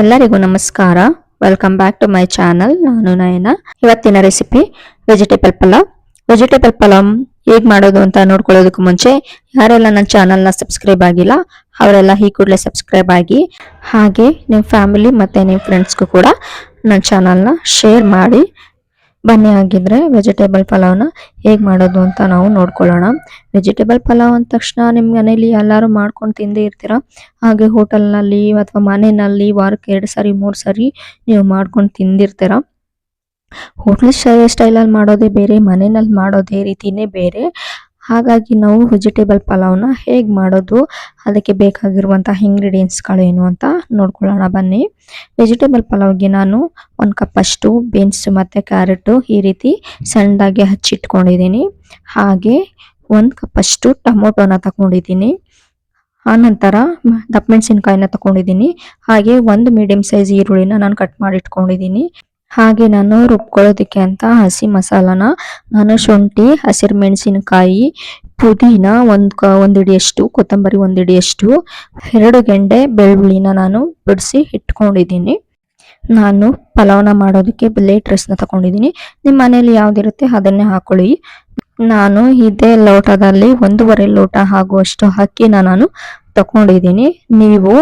ಎಲ್ಲರಿಗೂ ನಮಸ್ಕಾರ. Welcome back to my channel. ನಾನು ನಯನ. ಇವತ್ತಿನ recipe vegetable pulao. Vegetable pulao ಹೇಗೆ ಮಾಡೋದು ಅಂತ ನೋಡ್ಕೊಳ್ಳೋದಕ್ಕೂ ಮುಂಚೆ ಯಾರೆಲ್ಲ ನನ್ನ ಚಾನಲ್ನ ಸಬ್ಸ್ಕ್ರೈಬ್ ಆಗಿಲ್ಲ ಅವರೆಲ್ಲ ಈ ಕೂಡಲೇ ಸಬ್ಸ್ಕ್ರೈಬ್ ಆಗಿ, ಹಾಗೆ ನಿಮ್ಮ ಫ್ಯಾಮಿಲಿ ಮತ್ತು ನಿಮ್ಮ ಫ್ರೆಂಡ್ಸ್ಗೂ ಕೂಡ ನನ್ನ ಚಾನಲ್ನ ಶೇರ್ ಮಾಡಿ. ಬನ್ನಿ ಆಗಿದ್ರೆ ವೆಜಿಟೇಬಲ್ ಪಲಾವ್ನ ಹೇಗೆ ಮಾಡೋದು ಅಂತ ನಾವು ನೋಡ್ಕೊಳ್ಳೋಣ. ವೆಜಿಟೇಬಲ್ ಪಲಾವ್ ಅಂದ ತಕ್ಷಣ ನಿಮ್ಮ ಮನೇಲಿ ಎಲ್ಲರೂ ಮಾಡ್ಕೊಂಡು ತಿಂದೇ ಇರ್ತೀರ. ಹಾಗೆ ಹೋಟೆಲ್ನಲ್ಲಿ ಅಥವಾ ಮನೆಯಲ್ಲಿ ವಾರಕ್ಕೆ 2 ಸರಿ 3 ಸರಿ ನೀವು ಮಾಡ್ಕೊಂಡು ತಿಂದಿರ್ತೀರ. ಹೋಟ್ಲ್ ಸ್ಟೈಲಲ್ಲಿ ಮಾಡೋದೇ ಬೇರೆ, ಮನೆಯಲ್ಲಿ ಮಾಡೋದೇ ರೀತಿನೇ ಬೇರೆ. ಹಾಗಾಗಿ ನಾವು ವೆಜಿಟೇಬಲ್ ಪಲಾವ್ನ ಹೇಗೆ ಮಾಡೋದು, ಅದಕ್ಕೆ ಬೇಕಾಗಿರುವಂತಹ ಇಂಗ್ರೀಡಿಯೆಂಟ್ಸ್ಗಳೇನು ಅಂತ ನೋಡ್ಕೊಳ್ಳೋಣ ಬನ್ನಿ. ವೆಜಿಟೇಬಲ್ ಪಲಾವ್ಗೆ ನಾನು 1 ಕಪ್ ಅಷ್ಟು ಬೀನ್ಸ್ ಮತ್ತು ಕ್ಯಾರೆಟು ಈ ರೀತಿ ಸಣ್ಣದಾಗಿ ಹಚ್ಚಿಟ್ಕೊಂಡಿದ್ದೀನಿ. ಹಾಗೆ 1 ಕಪ್ ಅಷ್ಟು ಟೊಮೊಟೊನ ತಗೊಂಡಿದ್ದೀನಿ. ಆನಂತರ ದಪ್ಪಮೆಣಸಿನ್ಕಾಯಿನ ತಗೊಂಡಿದ್ದೀನಿ. ಹಾಗೆ 1 ಮೀಡಿಯಂ ಸೈಜ್ ಈರುಳ್ಳಿನ ನಾನು ಕಟ್ ಮಾಡಿ ಇಟ್ಕೊಂಡಿದ್ದೀನಿ. ಹಾಗೆ ನಾನು ರುಬ್ಕೊಳ್ಳೋದಕ್ಕೆ ಅಂತ ಹಸಿ ಮಸಾಲಾನ ನಾನು ಶುಂಠಿ, ಹಸಿರು ಮೆಣಸಿನಕಾಯಿ, ಪುದೀನ ಒಂದು ಹಿಡಿಯಷ್ಟು, ಕೊತ್ತಂಬರಿ 1 ಹಿಡಿಯಷ್ಟು, 2 ಗೆಂಡೆ ಬೆಳ್ಳುಳ್ಳಿನ ನಾನು ಬಿಡಿಸಿ ಇಟ್ಕೊಂಡಿದ್ದೀನಿ. ನಾನು ಪಲಾವ್ನ ಮಾಡೋದಕ್ಕೆ ಬ್ಲೇಡ್ ರೈಸ್ನ ತಗೊಂಡಿದ್ದೀನಿ. ನಿಮ್ಮ ಮನೇಲಿ ಯಾವ್ದಿರುತ್ತೆ ಅದನ್ನೇ ಹಾಕೊಳ್ಳಿ. ನಾನು ಇದೇ ಲೋಟದಲ್ಲಿ 1.5 ಲೋಟ ಆಗುವಷ್ಟು ಅಕ್ಕಿನ ನಾನು ತಗೊಂಡಿದ್ದೀನಿ. ನೀವು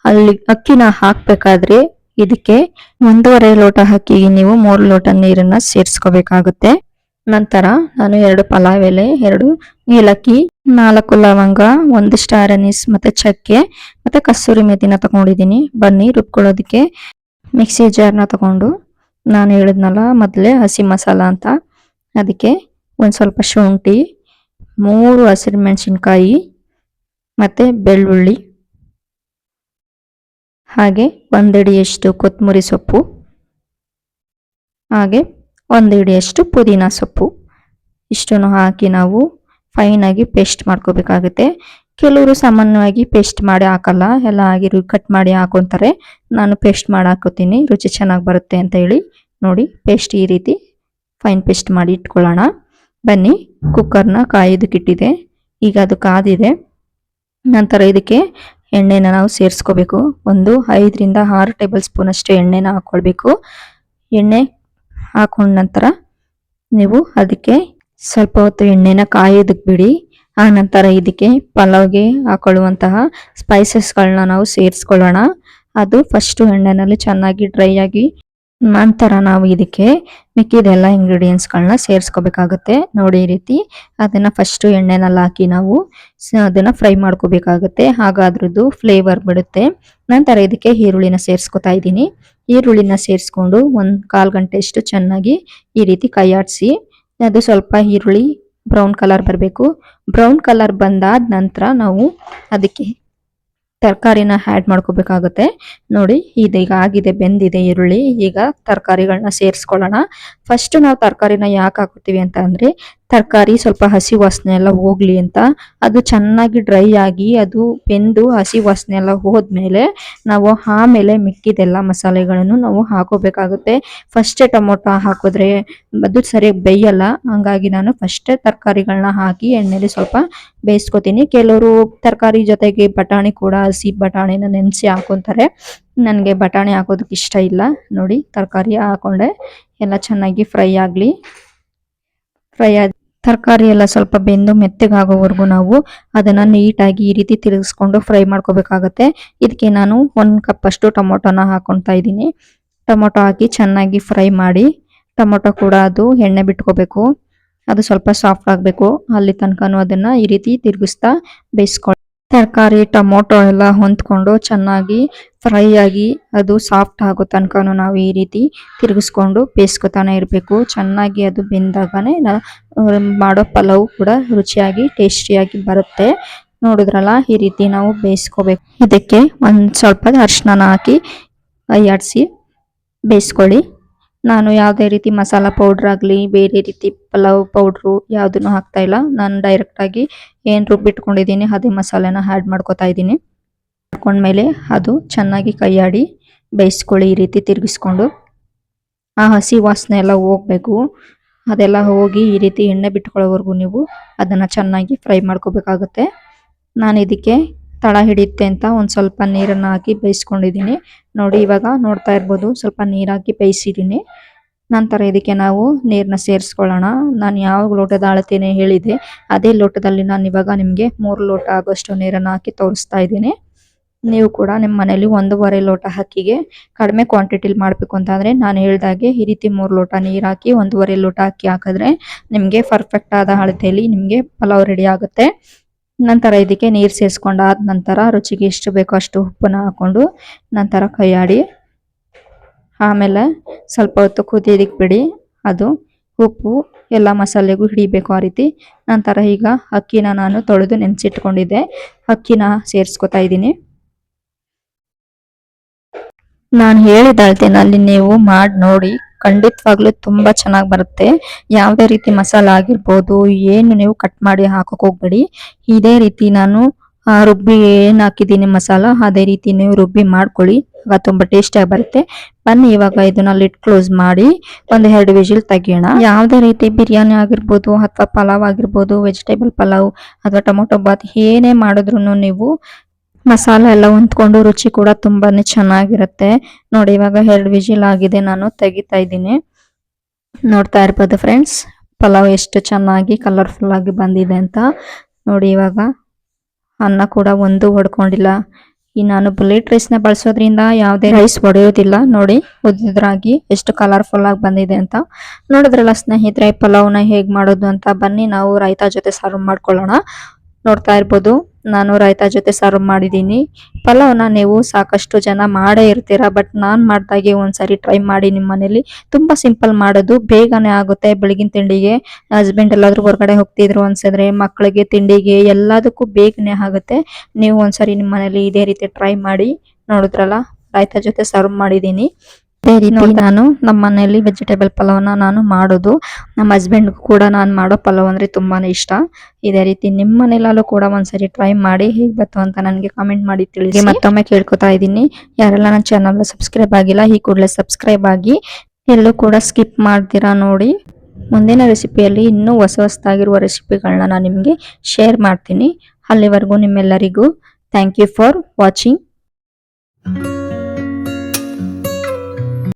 ಅಲ್ಲಿ ಅಕ್ಕಿನ ಹಾಕ್ಬೇಕಾದ್ರೆ ಇದಕ್ಕೆ 1.5 ಲೋಟ ಅಕ್ಕಿಗೆ ನೀವು 3 ಲೋಟ ನೀರನ್ನ ಸೇರಿಸ್ಕೋಬೇಕಾಗುತ್ತೆ. ನಂತರ ನಾನು 2 ಪಲಾವ್ ಎಲೆ, 2 ಏಲಕ್ಕಿ, 4 ಲವಂಗ, 1 ಸ್ಟಾರ್ ಅನೀಸ್ ಮತ್ತೆ ಚಕ್ಕೆ ಮತ್ತೆ ಕಸೂರಿ ಮೆಥಿನ ತಗೊಂಡಿದ್ದೀನಿ. ಬನ್ನಿ ರುಬ್ಕೊಳ್ಳೋದಕ್ಕೆ ಮಿಕ್ಸಿ ಜಾರ್ನ ತಗೊಂಡು, ನಾನು ಹೇಳಿದ್ನಲ್ಲ ಮೊದಲೇ ಹಸಿ ಮಸಾಲ ಅಂತ, ಅದಕ್ಕೆ ಒಂದು ಸ್ವಲ್ಪ ಶುಂಠಿ, 3 ಹಸಿರು ಮೆಣಸಿನ್ಕಾಯಿ ಮತ್ತೆ ಬೆಳ್ಳುಳ್ಳಿ, ಹಾಗೆ 1 ಹಿಡಿಯಷ್ಟು ಕೊತ್ತಂಬರಿ ಸೊಪ್ಪು, ಹಾಗೆ 1 ಹಿಡಿಯಷ್ಟು ಪುದೀನ ಸೊಪ್ಪು, ಇಷ್ಟನ್ನು ಹಾಕಿ ನಾವು ಫೈನಾಗಿ ಪೇಸ್ಟ್ ಮಾಡ್ಕೋಬೇಕಾಗುತ್ತೆ. ಕೆಲವರು ಸಾಮಾನ್ಯವಾಗಿ ಪೇಸ್ಟ್ ಮಾಡಿ ಹಾಕಲ್ಲ, ಎಲ್ಲ ಆಗಿ ಕಟ್ ಮಾಡಿ ಹಾಕೊತಾರೆ. ನಾನು ಪೇಸ್ಟ್ ಮಾಡಿ ಹಾಕೋತೀನಿ, ರುಚಿ ಚೆನ್ನಾಗಿ ಬರುತ್ತೆ ಅಂತ ಹೇಳಿ. ನೋಡಿ, ಪೇಸ್ಟ್ ಈ ರೀತಿ ಫೈನ್ ಪೇಸ್ಟ್ ಮಾಡಿ ಇಟ್ಕೊಳ್ಳೋಣ. ಬನ್ನಿ, ಕುಕ್ಕರ್ನ ಕಾಯೋದಕ್ಕಿಟ್ಟಿದೆ. ಈಗ ಅದು ಕಾದಿದೆ. ನಂತರ ಇದಕ್ಕೆ ಎಣ್ಣೆನ ನಾವು ಸೇರಿಸ್ಕೋಬೇಕು. 5 ರಿಂದ 6 ಟೇಬಲ್ ಸ್ಪೂನ್ ಅಷ್ಟು ಎಣ್ಣೆನ ಹಾಕ್ಕೊಳ್ಬೇಕು. ಎಣ್ಣೆ ಹಾಕೊಂಡ ನಂತರ ನೀವು ಅದಕ್ಕೆ ಸ್ವಲ್ಪ ಹೊತ್ತು ಎಣ್ಣೆನ ಕಾಯೋದಕ್ಕೆ ಬಿಡಿ. ಆ ನಂತರ ಇದಕ್ಕೆ ಪಲಾವ್ಗೆ ಹಾಕೊಳ್ಳುವಂತಹ ಸ್ಪೈಸಸ್ಗಳನ್ನ ನಾವು ಸೇರಿಸ್ಕೊಳ್ಳೋಣ. ಅದು ಫಸ್ಟು ಎಣ್ಣೆನಲ್ಲಿ ಚೆನ್ನಾಗಿ ಡ್ರೈ ಆಗಿ ನಂತರ ನಾವು ಇದಕ್ಕೆ ಮಿಕ್ಕಿದೆಲ್ಲ ಇಂಗ್ರೀಡಿಯೆಂಟ್ಸ್ಗಳನ್ನ ಸೇರಿಸ್ಕೋಬೇಕಾಗುತ್ತೆ. ನೋಡಿ, ಈ ರೀತಿ ಅದನ್ನು ಫಸ್ಟು ಎಣ್ಣೆನಲ್ಲಿ ಹಾಕಿ ನಾವು ಅದನ್ನು ಫ್ರೈ ಮಾಡ್ಕೋಬೇಕಾಗುತ್ತೆ. ಆಗ ಅದ್ರದ್ದು ಫ್ಲೇವರ್ ಬಿಡುತ್ತೆ. ನಂತರ ಇದಕ್ಕೆ ಈರುಳ್ಳಿನ ಸೇರಿಸ್ಕೊತಾ ಇದ್ದೀನಿ. ಈರುಳ್ಳಿನ ಸೇರಿಸ್ಕೊಂಡು 1/4 ಗಂಟೆ ಅಷ್ಟು ಚೆನ್ನಾಗಿ ಈ ರೀತಿ ಕೈ ಆಡಿಸಿ, ಅದು ಸ್ವಲ್ಪ ಈರುಳ್ಳಿ ಬ್ರೌನ್ ಕಲರ್ ಬರಬೇಕು. ಬ್ರೌನ್ ಕಲರ್ ಬಂದಾದ ನಂತರ ನಾವು ಅದಕ್ಕೆ ತರಕಾರಿನ ಆ್ಯಡ್ ಮಾಡ್ಕೋಬೇಕಾಗುತ್ತೆ. ನೋಡಿ, ಇದೀಗ ಆಗಿದೆ, ಬೆಂದಿದೆ ಈರುಳ್ಳಿ. ಈಗ ತರಕಾರಿಗಳನ್ನ ಸೇರಿಸ್ಕೊಳ್ಳೋಣ. ಫಸ್ಟ್ ನಾವು ತರಕಾರಿನ ಯಾಕೆ ಹಾಕೋತೀವಿ ಅಂತ ಅಂದರೆ, ತರಕಾರಿ ಸ್ವಲ್ಪ ಹಸಿ ವಾಸನೆ ಎಲ್ಲ ಹೋಗ್ಲಿ ಅಂತ. ಅದು ಚೆನ್ನಾಗಿ ಡ್ರೈ ಆಗಿ ಅದು ಬೆಂದು ಹಸಿ ವಾಸನೆ ಎಲ್ಲ ಹೋದ್ಮೇಲೆ ನಾವು ಆಮೇಲೆ ಮಿಕ್ಕಿದೆಲ್ಲ ಮಸಾಲೆಗಳನ್ನು ನಾವು ಹಾಕೋಬೇಕಾಗುತ್ತೆ. ಫಸ್ಟೇ ಟೊಮೊಟೊ ಹಾಕಿದ್ರೆ ಅದು ಸರಿಯಾಗಿ ಬೇಯಲ್ಲ. ಹಂಗಾಗಿ ನಾನು ಫಸ್ಟೇ ತರಕಾರಿಗಳನ್ನ ಹಾಕಿ ಎಣ್ಣೆಲಿ ಸ್ವಲ್ಪ ಬೇಯಿಸ್ಕೊತೀನಿ. ಕೆಲವರು ತರಕಾರಿ ಜೊತೆಗೆ ಬಟಾಣಿ ಕೂಡ, ಹಸಿ ಬಟಾಣಿನ ನೆನೆಸಿ ಹಾಕೊತಾರೆ. ನನಗೆ ಬಟಾಣಿ ಹಾಕೋದಕ್ಕೆ ಇಷ್ಟ ಇಲ್ಲ. ನೋಡಿ, ತರಕಾರಿ ಹಾಕೊಂಡೆ, ಎಲ್ಲ ಚೆನ್ನಾಗಿ ಫ್ರೈ ಆಗಲಿ. ತರಕಾರಿ ಎಲ್ಲ ಸ್ವಲ್ಪ ಬೆಂದು ಮೆತ್ತಗಾಗೋವರೆಗೂ ನಾವು ಅದನ್ನು ನೀಟಾಗಿ ಈ ರೀತಿ ತಿರುಗಿಸ್ಕೊಂಡು ಫ್ರೈ ಮಾಡ್ಕೋಬೇಕಾಗತ್ತೆ. ಇದಕ್ಕೆ ನಾನು 1 ಕಪ್ ಅಷ್ಟು ಟೊಮೊಟೊನ ಹಾಕೊತಾ ಇದ್ದೀನಿ. ಟೊಮೊಟೊ ಹಾಕಿ ಚೆನ್ನಾಗಿ ಫ್ರೈ ಮಾಡಿ, ಟೊಮೊಟೊ ಕೂಡ ಅದು ಎಣ್ಣೆ ಬಿಟ್ಕೋಬೇಕು. ಅದು ಸ್ವಲ್ಪ ಸಾಫ್ಟ್ ಆಗಬೇಕು. ಅಲ್ಲಿ ತನಕನೂ ಅದನ್ನು ಈ ರೀತಿ ತಿರುಗಿಸ್ತಾ ಬೇಯಿಸ್ಕೊಳ್ಳಿ. ತರಕಾರಿ ಟೊಮೊಟೊ ಎಲ್ಲ ಹೊಂದ್ಕೊಂಡು ಚೆನ್ನಾಗಿ ಫ್ರೈ ಆಗಿ ಅದು ಸಾಫ್ಟ್ ಆಗೋ ತನಕನೂ ನಾವು ಈ ರೀತಿ ತಿರುಗಿಸ್ಕೊಂಡು ಬೇಯಿಸ್ಕೊತಾನೆ ಇರಬೇಕು. ಚೆನ್ನಾಗಿ ಅದು ಬೆಂದಾಗನೇ ಮಾಡೋ ಪಲಾವ್ ಕೂಡ ರುಚಿಯಾಗಿ ಟೇಸ್ಟಿಯಾಗಿ ಬರುತ್ತೆ. ನೋಡಿದ್ರಲ್ಲ, ಈ ರೀತಿ ನಾವು ಬೇಯಿಸ್ಕೋಬೇಕು. ಇದಕ್ಕೆ ಒಂದು ಸ್ವಲ್ಪ ಅರಿಶಿನ ಹಾಕಿ ಕೈ ಆಡಿಸಿ ಬೇಯಿಸ್ಕೊಳ್ಳಿ. ನಾನು ಯಾವುದೇ ರೀತಿ ಮಸಾಲ ಪೌಡ್ರ್ ಆಗಲಿ, ಬೇರೆ ರೀತಿ ಪಲಾವ್ ಪೌಡ್ರು ಯಾವುದನ್ನು ಹಾಕ್ತಾ ಇಲ್ಲ. ನಾನು ಡೈರೆಕ್ಟಾಗಿ ಏನು ರುಬ್ಬಿಟ್ಕೊಂಡಿದ್ದೀನಿ ಅದೇ ಮಸಾಲೆನ ಆ್ಯಡ್ ಮಾಡ್ಕೊತಾ ಇದ್ದೀನಿ. ಮಾಡ್ಕೊಂಡ್ಮೇಲೆ ಅದು ಚೆನ್ನಾಗಿ ಕೈಯಾಡಿ ಬೇಯಿಸ್ಕೊಳ್ಳಿ. ಈ ರೀತಿ ತಿರುಗಿಸ್ಕೊಂಡು ಆ ಹಸಿ ವಾಸನೆ ಎಲ್ಲ ಹೋಗಬೇಕು. ಅದೆಲ್ಲ ಹೋಗಿ ಈ ರೀತಿ ಎಣ್ಣೆ ಬಿಟ್ಕೊಳ್ಳೋವರೆಗೂ ನೀವು ಅದನ್ನು ಚೆನ್ನಾಗಿ ಫ್ರೈ ಮಾಡ್ಕೋಬೇಕಾಗುತ್ತೆ. ನಾನು ಇದಕ್ಕೆ ತಳ ಹಿಡಿಯುತ್ತೆ ಅಂತ ಒಂದು ಸ್ವಲ್ಪ ನೀರನ್ನು ಹಾಕಿ ಬೇಯಿಸ್ಕೊಂಡಿದ್ದೀನಿ. ನೋಡಿ ಇವಾಗ ನೋಡ್ತಾ ಇರ್ಬೋದು ಸ್ವಲ್ಪ ನೀರಾಕಿ ಬೇಯಿಸಿದ್ದೀನಿ. ನಂತರ ಇದಕ್ಕೆ ನಾವು ನೀರನ್ನ ಸೇರಿಸ್ಕೊಳ್ಳೋಣ. ನಾನು ಯಾವ ಲೋಟದ ಅಳತೆನೇ ಹೇಳಿದೆ ಅದೇ ಲೋಟದಲ್ಲಿ ನಾನು ಇವಾಗ ನಿಮಗೆ 3 ಲೋಟ ಆಗೋಷ್ಟು ನೀರನ್ನು ಹಾಕಿ ತೋರಿಸ್ತಾ ಇದ್ದೀನಿ. ನೀವು ಕೂಡ ನಿಮ್ಮ ಮನೇಲಿ 1.5 ಲೋಟ ಅಕ್ಕಿಗೆ ಕಡಿಮೆ ಕ್ವಾಂಟಿಟಿಲಿ ಮಾಡಬೇಕು ಅಂತಂದರೆ ನಾನು ಹೇಳ್ದಾಗೆ ಈ ರೀತಿ 3 ಲೋಟ ನೀರು ಹಾಕಿ 1.5 ಲೋಟ ಅಕ್ಕಿ ಹಾಕಿದ್ರೆ ನಿಮಗೆ ಪರ್ಫೆಕ್ಟ್ ಆದ ಅಳತೆಯಲ್ಲಿ ನಿಮಗೆ ಪಲಾವ್ ರೆಡಿ ಆಗುತ್ತೆ. ನಂತರ ಇದಕ್ಕೆ ನೀರು ಸೇರಿಸ್ಕೊಂಡಾದ ನಂತರ ರುಚಿಗೆ ಎಷ್ಟು ಬೇಕೋ ಅಷ್ಟು ಉಪ್ಪನ್ನ ಹಾಕ್ಕೊಂಡು ನಂತರ ಕೈ ಆಡಿ ಆಮೇಲೆ ಸ್ವಲ್ಪ ಹೊತ್ತು ಕುದಿಯೋದಕ್ಕೆ ಬಿಡಿ. ಅದು ಉಪ್ಪು ಎಲ್ಲ ಮಸಾಲೆಗೂ ಹಿಡಿಬೇಕು ಆ ರೀತಿ. ನಂತರ ಈಗ ಅಕ್ಕಿನ ನಾನು ತೊಳೆದು ನೆನೆಸಿಟ್ಕೊಂಡಿದ್ದೆ, ಅಕ್ಕಿನ ಸೇರಿಸ್ಕೊತಾ ಇದ್ದೀನಿ. ನಾನು ಹೇಳಿದ ಅಳತೆನಲ್ಲಿ ನೀವು ಮಾಡಿ ನೋಡಿ, ಖಂಡಿತವಾಗ್ಲೂ ತುಂಬ ಚೆನ್ನಾಗಿ ಬರುತ್ತೆ. ಯಾವುದೇ ರೀತಿ ಮಸಾಲ ಆಗಿರ್ಬೋದು ಏನು ನೀವು ಕಟ್ ಮಾಡಿ ಹಾಕೋಕೆ ಹೋಗ್ಬೇಡಿ. ಇದೇ ರೀತಿ ನಾನು ರುಬ್ಬಿ ಏನು ಹಾಕಿದ್ದೀನಿ ಮಸಾಲ ಅದೇ ರೀತಿ ನೀವು ರುಬ್ಬಿ ಮಾಡ್ಕೊಳ್ಳಿ, ಆಗ ತುಂಬ ಟೇಸ್ಟಿಯಾಗಿ ಬರುತ್ತೆ. ಬನ್ನಿ ಇವಾಗ ಇದನ್ನ ಲಿಡ್ ಕ್ಲೋಸ್ ಮಾಡಿ 1-2 ವಿಜಿಲ್ ತೆಗಿಯೋಣ. ಯಾವುದೇ ರೀತಿ ಬಿರಿಯಾನಿ ಆಗಿರ್ಬೋದು ಅಥವಾ ಪಲಾವ್ ಆಗಿರ್ಬೋದು, ವೆಜಿಟೇಬಲ್ ಪಲಾವ್ ಅಥವಾ ಟೊಮೊಟೊ ಬಾತ್ ಏನೇ ಮಾಡಿದ್ರು ನೀವು ಮಸಾಲ ಎಲ್ಲ ಹೊಂದ್ಕೊಂಡು ರುಚಿ ಕೂಡ ತುಂಬಾನೇ ಚೆನ್ನಾಗಿರುತ್ತೆ. ನೋಡಿ ಇವಾಗ 2 ವಿಜಿಲ್ ಆಗಿದೆ, ನಾನು ತೆಗಿತಾ ಇದ್ದೀನಿ. ನೋಡ್ತಾ ಇರ್ಬೋದು ಫ್ರೆಂಡ್ಸ್ ಪಲಾವ್ ಎಷ್ಟು ಚೆನ್ನಾಗಿ ಕಲರ್ಫುಲ್ ಆಗಿ ಬಂದಿದೆ ಅಂತ. ನೋಡಿ ಇವಾಗ ಅನ್ನ ಕೂಡ ಒಂದು ಹೊಡ್ಕೊಂಡಿಲ್ಲ. ಈ ನಾನು ಬುಲೆಟ್ ರೈಸ್ನ ಬಳಸೋದ್ರಿಂದ ಯಾವುದೇ ರೈಸ್ ಒಡೆಯೋದಿಲ್ಲ. ನೋಡಿ ಉದ್ರಾಗಿ ಎಷ್ಟು ಕಲರ್ಫುಲ್ ಆಗಿ ಬಂದಿದೆ ಅಂತ. ನೋಡಿದ್ರಲ್ಲ ಸ್ನೇಹಿತರೆ ಪಲಾವ್ನ ಹೇಗೆ ಮಾಡೋದು ಅಂತ. ಬನ್ನಿ ನಾವು ರೈತಾ ಜೊತೆ ಸರ್ವ್ ಮಾಡ್ಕೊಳ್ಳೋಣ. ನೋಡ್ತಾ ಇರ್ಬೋದು ನಾನು ರೈತಾ ಜೊತೆ ಸರ್ವ್ ಮಾಡಿದ್ದೀನಿ. ಪಲಾವ್ನ ನೀವು ಸಾಕಷ್ಟು ಜನ ಮಾಡೇ ಇರ್ತೀರಾ, ಬಟ್ ನಾನು ಮಾಡ್ದಾಗೆ ಒಂದ್ಸರಿ ಟ್ರೈ ಮಾಡಿ ನಿಮ್ಮ ಮನೇಲಿ. ತುಂಬ ಸಿಂಪಲ್ ಮಾಡೋದು, ಬೇಗನೆ ಆಗುತ್ತೆ. ಬೆಳಗಿನ ತಿಂಡಿಗೆ ಹಸ್ಬೆಂಡ್ ಎಲ್ಲಾದ್ರೂ ಹೊರಗಡೆ ಹೋಗ್ತಿದ್ರು ಅನ್ಸಿದ್ರೆ ಮಕ್ಕಳಿಗೆ ತಿಂಡಿಗೆ ಎಲ್ಲದಕ್ಕೂ ಬೇಗನೆ ಆಗುತ್ತೆ. ನೀವು ಒಂದ್ಸರಿ ನಿಮ್ಮ ಮನೇಲಿ ಇದೇ ರೀತಿ ಟ್ರೈ ಮಾಡಿ. ನೋಡಿದ್ರಲ್ಲ ರೈತಾ ಜೊತೆ ಸರ್ವ್ ಮಾಡಿದ್ದೀನಿ. ಅದೇ ರೀತಿ ನಾನು ನಮ್ಮ ಮನೆಯಲ್ಲಿ ವೆಜಿಟೇಬಲ್ ಪಲಾವ್ನ ನಾನು ಮಾಡೋದು. ನಮ್ಮ ಹಸ್ಬೆಂಡ್ಗೂ ಕೂಡ ನಾನು ಮಾಡೋ ಪಲಾವ್ ಅಂದರೆ ತುಂಬಾನೇ ಇಷ್ಟ. ಇದೇ ರೀತಿ ನಿಮ್ಮ ಮನೆಯಲ್ಲೂ ಕೂಡ ಒಂದ್ಸರಿ ಟ್ರೈ ಮಾಡಿ ಹೇಗೆ ಬಂತು ಅಂತ ನನಗೆ ಕಾಮೆಂಟ್ ಮಾಡಿ ತಿಳಿಸಿ. ಮತ್ತೊಮ್ಮೆ ಕೇಳ್ಕೊತಾ ಇದ್ದೀನಿ, ಯಾರೆಲ್ಲ ನನ್ನ ಚಾನಲ್ನ ಸಬ್ಸ್ಕ್ರೈಬ್ ಆಗಿಲ್ಲ ಈ ಕೂಡಲೇ ಸಬ್ಸ್ಕ್ರೈಬ್ ಆಗಿ, ಎಲ್ಲೂ ಕೂಡ ಸ್ಕಿಪ್ ಮಾಡ್ತೀರಾ ನೋಡಿ. ಮುಂದಿನ ರೆಸಿಪಿಯಲ್ಲಿ ಇನ್ನೂ ಹೊಸದಾಗಿರುವ ರೆಸಿಪಿಗಳನ್ನ ನಾನು ನಿಮಗೆ ಶೇರ್ ಮಾಡ್ತೀನಿ. ಅಲ್ಲಿವರೆಗೂ ನಿಮ್ಮೆಲ್ಲರಿಗೂ ಥ್ಯಾಂಕ್ ಯು ಫಾರ್ ವಾಚಿಂಗ್.